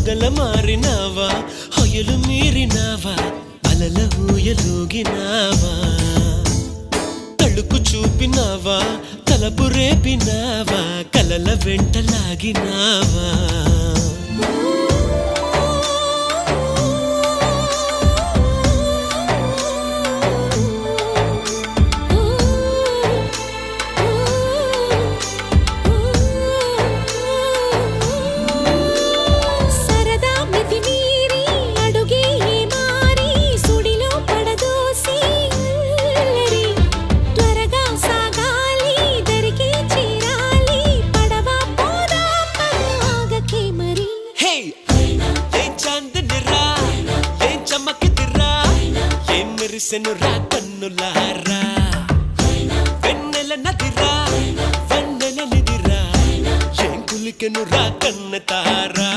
పొగల మారినావా హొయలు మీరినావా అలల ఊయలూగినావా తళుకు చూపినావా తలపు రేపినావా కలల వెంటలాగినావా మెరిసెనురా కన్నులారా వెన్నెల నదిరా వెన్నెల నిదిరా ఏం కులికెనురా కన్నెతారా